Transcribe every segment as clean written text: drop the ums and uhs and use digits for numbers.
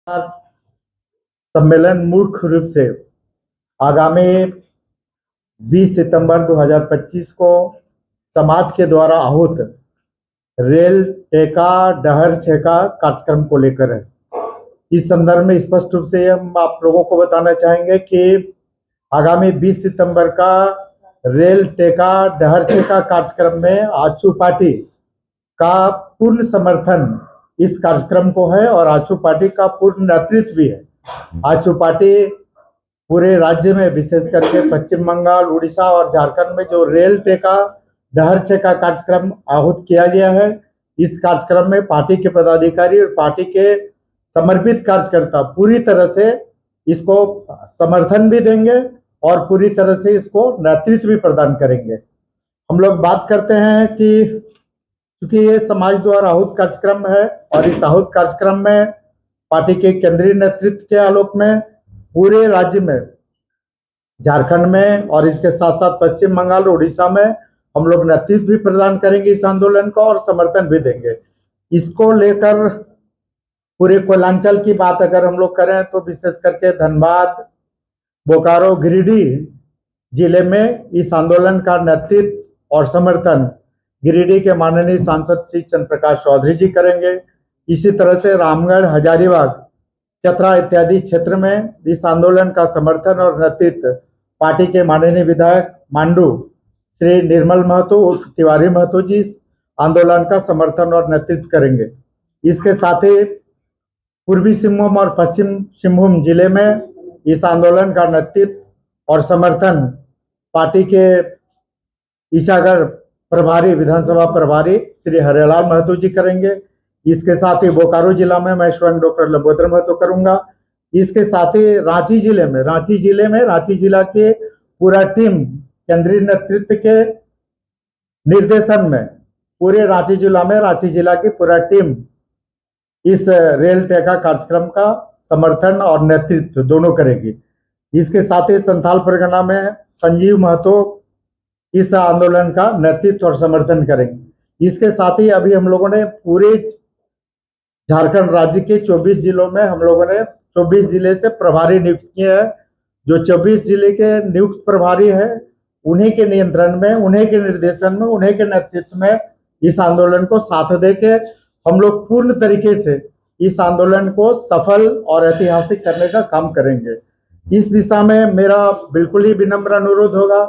सम्मेलन मुख्य रूप से आगामी 20 सितंबर 2025 को समाज के द्वारा आहूत रेल टेका डहर छेका कार्यक्रम को लेकर है। इस संदर्भ में स्पष्ट रूप से हम आप लोगों को बताना चाहेंगे कि आगामी 20 सितंबर का रेल टेका डहर छेका कार्यक्रम में आजसू पार्टी का पूर्ण समर्थन इस कार्यक्रम को है और आजसू पार्टी का पूर्ण नेतृत्व भी है। आजसू पार्टी पूरे राज्य में विशेष करके पश्चिम बंगाल, उड़ीसा और झारखंड में जो रेल टेका डहर छेका कार्यक्रम आहूत किया गया है, इस कार्यक्रम में पार्टी के पदाधिकारी और पार्टी के समर्पित कार्यकर्ता पूरी तरह से इसको समर्थन भी देंगे और पूरी तरह से इसको नेतृत्व भी प्रदान करेंगे। हम लोग बात करते हैं कि क्योंकि ये समाज द्वारा आहूत कार्यक्रम है और इस आहूत कार्यक्रम में पार्टी के केंद्रीय नेतृत्व के आलोक में पूरे राज्य में, झारखंड में और इसके साथ साथ पश्चिम बंगाल, उड़ीसा में हम लोग नेतृत्व भी प्रदान करेंगे इस आंदोलन को और समर्थन भी देंगे। इसको लेकर पूरे कोयलांचल की बात अगर हम लोग करें तो विशेष करके धनबाद, बोकारो, गिरिडीह जिले में इस आंदोलन का नेतृत्व और समर्थन गिरिडीह के माननीय सांसद श्री चंद्र प्रकाश चौधरी जी करेंगे। इसी तरह से रामगढ़, हजारीबाग, चतरा इत्यादि क्षेत्र में इस आंदोलन का समर्थन और नेतृत्व पार्टी के माननीय विधायक मांडू श्री निर्मल महतो उर्फ तिवारी महतो जी इस आंदोलन का समर्थन और नेतृत्व करेंगे। इसके साथ ही पूर्वी सिंहभूम और पश्चिम सिंहभूम जिले में इस आंदोलन का नेतृत्व और समर्थन पार्टी के ईसागढ़ प्रभारी, विधानसभा प्रभारी श्री हरिलाल महतो जी करेंगे। इसके साथ ही बोकारो जिला में मैं स्वयं डॉक्टर लंबोदर महतो करूंगा। इसके साथ ही रांची जिला के पूरा टीम केंद्रीय नेतृत्व के निर्देशन में पूरे रांची जिला की पूरा टीम इस रेल टेका कार्यक्रम का समर्थन और नेतृत्व दोनों करेगी। इसके साथ ही संथाल परगना में संजीव महतो इस आंदोलन का नेतृत्व और समर्थन करेंगे। इसके साथ ही अभी हम लोगों ने पूरे झारखंड राज्य के 24 जिलों में हम लोगों ने 24 जिले से प्रभारी नियुक्त किए हैं। जो 24 जिले के नियुक्त प्रभारी है उन्हीं के नियंत्रण में, उन्हीं के निर्देशन में, उन्हीं के नेतृत्व में इस आंदोलन को साथ देके हम लोग पूर्ण तरीके से इस आंदोलन को सफल और ऐतिहासिक करने का काम करेंगे। इस दिशा में मेरा बिल्कुल ही विनम्र अनुरोध होगा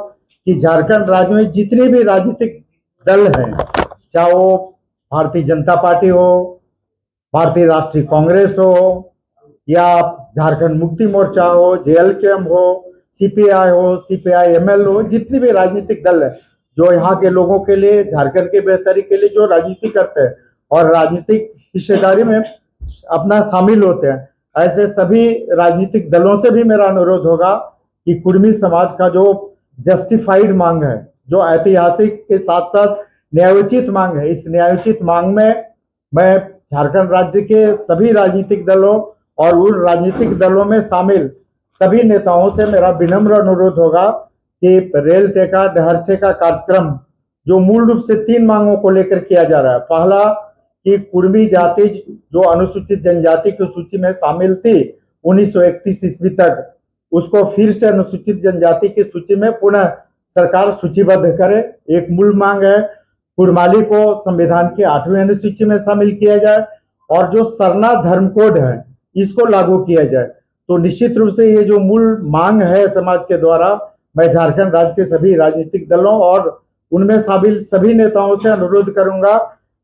कि झारखंड राज्य में जितने भी राजनीतिक दल हैं, चाहे वो भारतीय जनता पार्टी हो, भारतीय राष्ट्रीय कांग्रेस हो या झारखंड मुक्ति मोर्चा हो, जेएलकेएम हो, सीपीआई हो, सीपीआई-एमएल हो, जितनी भी राजनीतिक दल है जो यहाँ के लोगों के लिए, झारखंड की बेहतरी के लिए जो राजनीति करते हैं और राजनीतिक हिस्सेदारी में अपना शामिल होते हैं, ऐसे सभी राजनीतिक दलों से भी मेरा अनुरोध होगा कि कुर्मी समाज का जो जस्टिफाइड मांग है, जो ऐतिहासिक के साथ साथ न्यायोचित मांग है, इस न्यायोचित मांग में मैं झारखंड राज्य के सभी राजनीतिक दलों और उन राजनीतिक दलों में शामिल सभी नेताओं से मेरा विनम्र अनुरोध होगा कि रेल टेका डहर छेका कार्यक्रम जो मूल रूप से 3 मांगों को लेकर किया जा रहा है। पहला कि कुर्मी जाति जो अनुसूचित जनजाति की सूची में शामिल थी 1931 ईस्वी तक, उसको फिर से अनुसूचित जनजाति की सूची में पुनः सरकार सूचीबद्ध करे। एक मूल मांग है। कुड़माली को संविधान की 8वीं अनुसूची में शामिल किया जाए और जो सरना धर्म कोड है इसको लागू किया जाए। तो निश्चित रूप से ये जो मूल मांग है समाज के द्वारा, मैं झारखंड राज्य के सभी राजनीतिक दलों और उनमें शामिल सभी नेताओं से अनुरोध करूंगा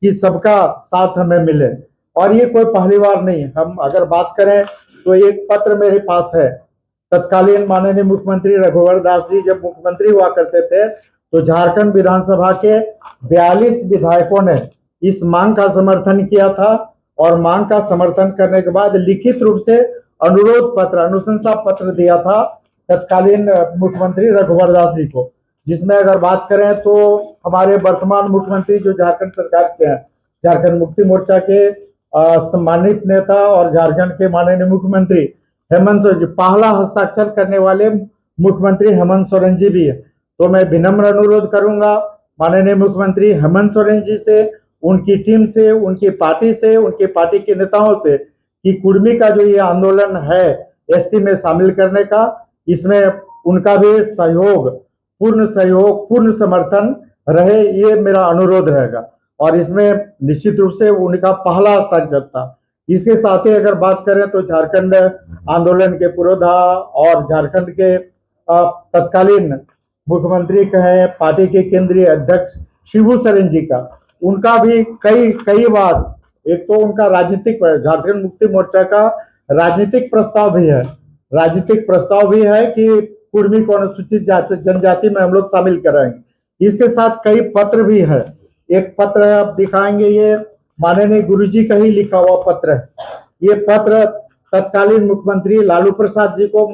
कि सबका साथ हमें मिले। और ये कोई पहली बार नहीं, हम अगर बात करें तो एक पत्र मेरे पास है। तत्कालीन माननीय मुख्यमंत्री रघुवर दास जी जब मुख्यमंत्री हुआ करते थे तो झारखंड विधानसभा के 42 विधायकों ने इस मांग का समर्थन किया था और मांग का समर्थन करने के बाद लिखित रूप से अनुरोध पत्र, अनुशंसा पत्र दिया था तत्कालीन मुख्यमंत्री रघुवर दास जी को, जिसमें अगर बात करें तो हमारे वर्तमान मुख्यमंत्री जो झारखंड सरकार के हैं, झारखंड मुक्ति मोर्चा के सम्मानित नेता और झारखंड के माननीय मुख्यमंत्री हेमंत सोरेन जी, पहला हस्ताक्षर करने वाले मुख्यमंत्री हेमंत सोरेन जी भी है। तो मैं विनम्र अनुरोध करूंगा माननीय मुख्यमंत्री हेमंत सोरेन जी से, उनकी टीम से, उनकी पार्टी से, उनकी पार्टी के नेताओं से कि कुर्मी का जो ये आंदोलन है एसटी में शामिल करने का, इसमें उनका भी सहयोग, पूर्ण समर्थन रहे, ये मेरा अनुरोध रहेगा। और इसमें निश्चित रूप से उनका पहला हस्ताक्षर था। इसके साथ ही अगर बात करें तो झारखंड आंदोलन के पुरोधा और झारखंड के तत्कालीन मुख्यमंत्री कहे, पार्टी के केंद्रीय अध्यक्ष शिबू सोरेन जी का, उनका भी कई बार, एक तो उनका राजनीतिक, झारखंड मुक्ति मोर्चा का राजनीतिक प्रस्ताव भी है कि कुर्मी को अनुसूचित जनजाति में हम लोग शामिल कराएंगे। इसके साथ कई पत्र भी है। एक पत्र आप दिखाएंगे, ये माननीय गुरुजी का ही लिखा हुआ पत्र है। ये पत्र तत्कालीन मुख्यमंत्री लालू प्रसाद जी को,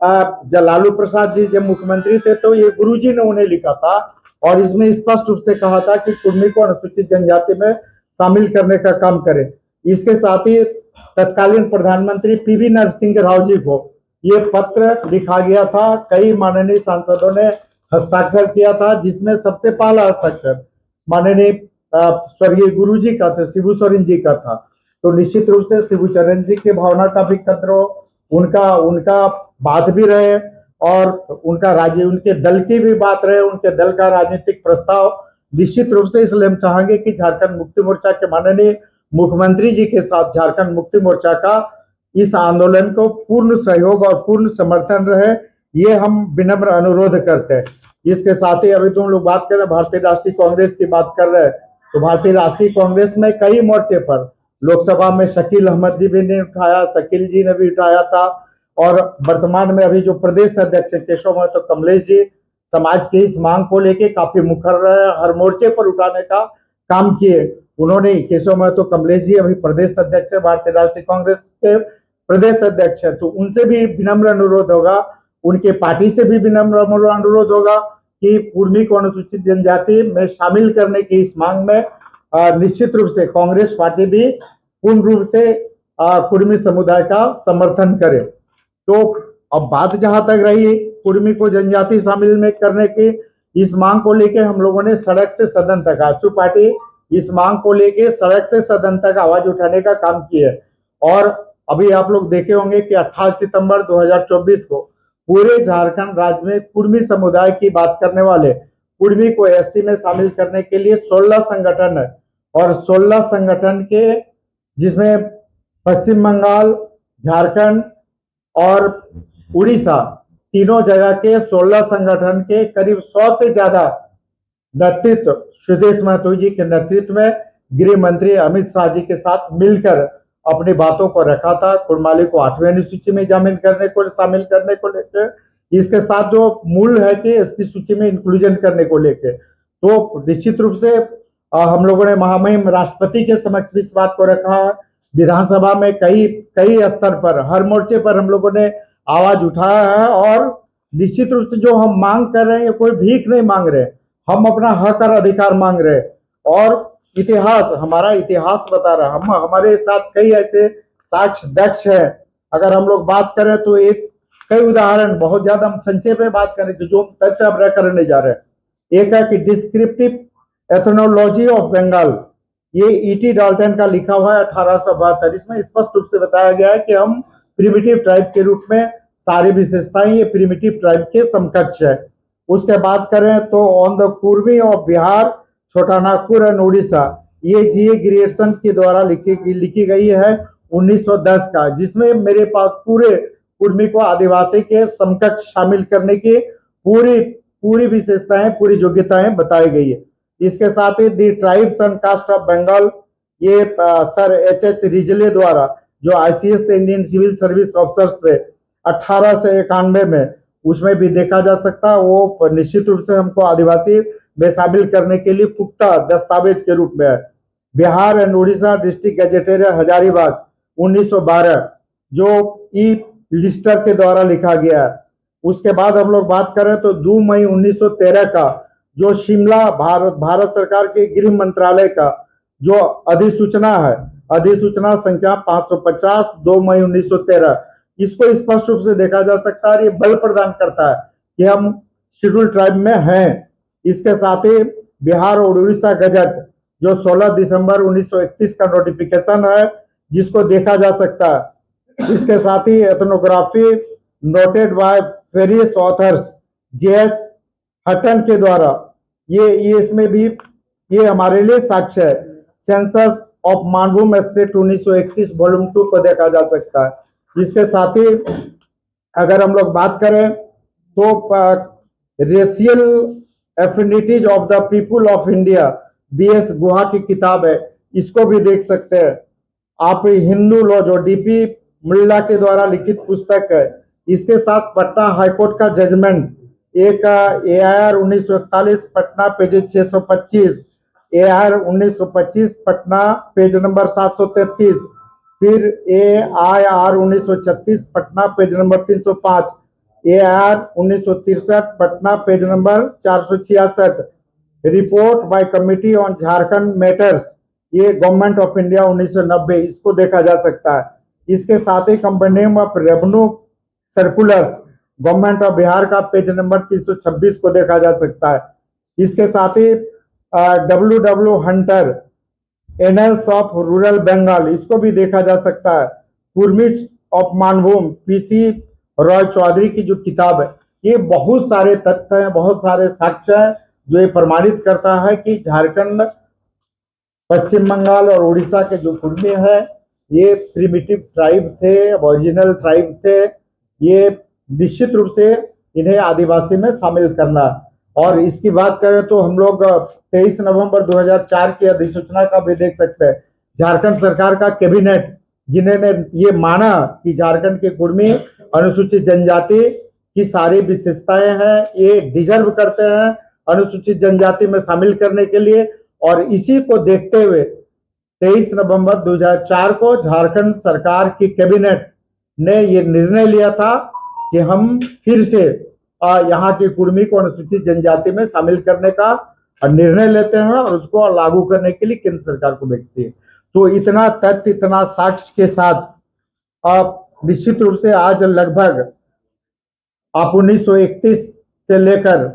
जब लालू प्रसाद जी जब मुख्यमंत्री थे तो ये गुरुजी ने उन्हें लिखा था, और इसमें स्पष्ट रूप से कहा था कि कुर्मी को अनुसूचित जनजाति में शामिल करने का काम करें। इसके साथ ही तत्कालीन प्रधानमंत्री पीवी नरसिंह राव जी को ये पत्र लिखा गया था। कई माननीय सांसदों ने हस्ताक्षर किया था, जिसमें सबसे पहला हस्ताक्षर माननीय स्वर्गीय गुरुजी का था, शिबू सोरेन जी का था। तो निश्चित रूप से शिबू सोरेन जी की भावना का भी कद्र हो, उनका बात भी रहे, और उनके दल की भी बात रहे, उनके दल का राजनीतिक प्रस्ताव निश्चित रूप से। इसलिए हम चाहेंगे कि झारखंड मुक्ति मोर्चा के माननीय मुख्यमंत्री जी के साथ झारखंड मुक्ति मोर्चा का इस आंदोलन को पूर्ण सहयोग और पूर्ण समर्थन रहे, ये हम विनम्र अनुरोध करते हैं। इसके साथ ही अभी तुम लोग बात कर रहे हैं भारतीय राष्ट्रीय कांग्रेस की बात कर रहे हैं, तो भारतीय राष्ट्रीय कांग्रेस में कई मोर्चे पर लोकसभा में शकील अहमद जी भी ने उठाया, शकील जी ने भी उठाया था, और वर्तमान में अभी जो प्रदेश अध्यक्ष केशव महतो कमलेश जी समाज की इस मांग को लेके काफी मुखर रहे, हर मोर्चे पर उठाने का काम किए। उन्होंने, केशव महतो कमलेश जी अभी प्रदेश अध्यक्ष है, भारतीय राष्ट्रीय कांग्रेस के प्रदेश अध्यक्ष है, तो उनसे भी विनम्र अनुरोध होगा, उनके पार्टी से भी विनम्र अनुरोध होगा कि कुर्मी को अनुसूचित जनजाति में शामिल करने की इस मांग में निश्चित रूप से कांग्रेस पार्टी भी पूर्ण रूप से कुर्मी समुदाय का समर्थन करे। तो अब बात जहां तक रही कुर्मी को जनजाति शामिल में करने की, इस मांग को लेके हम लोगों ने सड़क से सदन तक, आजसू पार्टी इस मांग को लेके सड़क से सदन तक आवाज उठाने का काम किया है। और अभी आप लोग देखे होंगे कि 28 सितंबर 2024 को पूरे झारखंड राज्य में कुर्मी समुदाय की बात करने वाले, कुर्मी को एसटी में शामिल करने के लिए 16 संगठन है, और 16 संगठन के, जिसमें पश्चिम बंगाल, झारखंड और उड़ीसा, तीनों जगह के 16 संगठन के करीब 100 से ज्यादा नेतृत्व, सुदेश महतो जी के नेतृत्व में गृह मंत्री अमित शाह जी के साथ मिलकर अपनी बातों को रखा था, कुर्माली को 8वीं अनुसूची में शामिल करने को लेकर। इसके साथ जो मूल है कि एसटी सूची में इंक्लूजन करने को लेकर, तो निश्चित रूप से हम लोगों ने महामहिम राष्ट्रपति के समक्ष भी इस बात को रखा है। विधानसभा में कई स्तर पर, हर मोर्चे पर हम लोगों ने आवाज उठाया है, और निश्चित रूप से जो हम मांग कर रहे हैं, कोई भीख नहीं मांग रहे, हम अपना हक और अधिकार मांग रहे हैं। और हमारा इतिहास बता रहा है, हमारे साथ कई ऐसे साक्ष्य दक्ष है। अगर हम लोग बात करें तो कई उदाहरण, बहुत ज्यादा हम संक्षेप में बात करें तो जो तथ्य अब करने जा रहे हैं, एक है कि डिस्क्रिप्टिव एथनोलॉजी ऑफ बंगाल, ये ईटी डाल्टन का लिखा हुआ है 1872। इसमें स्पष्ट रूप से बताया गया है कि हम प्रिमिटिव ट्राइब के रूप में, सारी विशेषताएं ये प्रिमिटिव ट्राइब के समकक्ष है। उसके बात करें तो on the Kurmi of Bihar, छोटा नागपुर एंड उड़ीसा, ये जीए ग्रियर्सन के द्वारा लिखी गई है 1910 का, जिसमें मेरे पास पूरे कुर्मी को आदिवासी के समकक्ष शामिल करने की पूरी विशेषताएं, पूरी योग्यताएं बताई गई है। इसके साथ ही the tribes and caste of Bengal, ये सर एच रिजले द्वारा, जो ICS Indian civil service officers थे 1891 में, उसमें भी देखा जा सकता है। वो निश्चित रूप से हमको आदिवासी में शामिल करने के लिए पुख्ता दस्तावेज के रूप में है। बिहार एंड उड़ीसा डिस्ट्रिक्ट गजेटेरिया हजारीबाग 1912, जो ई लिस्टर के द्वारा लिखा गया है। उसके बाद हम लोग बात करें तो 2 मई 1913 का, जो शिमला भारत सरकार के गृह मंत्रालय का जो अधिसूचना है, अधिसूचना संख्या 550 2 मई 1913, इसको स्पष्ट रूप से देखा जा सकता है। ये बल प्रदान करता है कि हम शेड्यूल ट्राइब में हैं। इसके साथ ही बिहार और उड़ीसा गजट, जो 16 दिसंबर 1931 का नोटिफिकेशन है, जिसको देखा जा सकता है। इसके साथ ही ethnography noted by various authors JS Hutton के द्वारा ये इसमें भी ये हमारे लिए साक्ष्य है। Census of Manbhum estate 1931 volume 2 को देखा जा सकता है। इसके साथ ही अगर हम लोग बात करें तो racial affinities of the people of India BS Guha की किताब है, इसको भी देख सकते हैं आप। हिंदू लॉ जो डीपी मुल्ला के द्वारा लिखित पुस्तक है, इसके साथ पटना हाईकोर्ट का जजमेंट एक AIR 1941 Patna page 625, AIR 1925 Patna page number 733, फिर AIR 1936 Patna page number 305, AIR 1963 Patna page number 466, report by committee on Jharkhand matters ये गवर्नमेंट ऑफ इंडिया 1990, इसको देखा जा सकता है। इसके साथ ही company of revenue circulars government of Bihar का पेज नंबर 326 को देखा जा सकता है। इसके साथ ही WW Hunter annals of rural Bengal, इसको भी देखा जा सकता है। कुर्मिच ऑफ मानभूम PC रॉय चौधरी की जो किताब है, ये बहुत सारे तथ्य हैं, बहुत सारे साक्ष्य हैं जो ये प्रमाणित करता है कि झारखंड, पश्चिम बंगाल और उड़ीसा के जो कुर्मी है ये प्रिमिटिव ट्राइब थे, ओरिजिनल ट्राइब थे। ये निश्चित रूप से इन्हें आदिवासी में शामिल करना। और इसकी बात करें तो हम लोग 23 नवंबर 2004 की अधिसूचना का भी देख सकते हैं। झारखंड सरकार का कैबिनेट जिन्होंने ये माना कि झारखंड के कुर्मी अनुसूचित जनजाति की सारी विशेषताएं हैं, ये डिजर्व करते हैं अनुसूचित जनजाति में शामिल करने के लिए। और इसी को देखते हुए 23 नवंबर 2004 को झारखंड सरकार की कैबिनेट ने ये निर्णय लिया था कि हम फिर से यहाँ की कुर्मी को अनुसूचित जनजाति में शामिल करने का निर्णय लेते हैं और उसको लागू करने के लिए केंद्र सरकार को भेजती है। तो इतना तथ्य, इतना साक्ष्य के साथ निश्चित रूप से आज लगभग आप 1931 से लेकर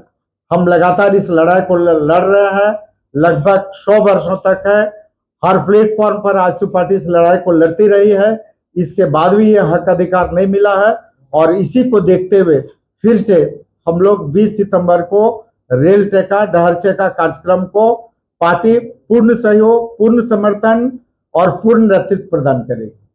हम लगातार इस लड़ाई को लड़ रहे हैं, लगभग 100 वर्षों तक है। हर प्लेटफॉर्म पर आजसू पार्टी इस लड़ाई को लड़ती रही है, इसके बाद भी ये हक अधिकार नहीं मिला है। और इसी को देखते हुए फिर से हम लोग 20 सितंबर को रेल टेका डहरचे का कार्यक्रम को पार्टी पूर्ण सहयोग, पूर्ण समर्थन और पूर्ण नेतृत्व प्रदान करेगी।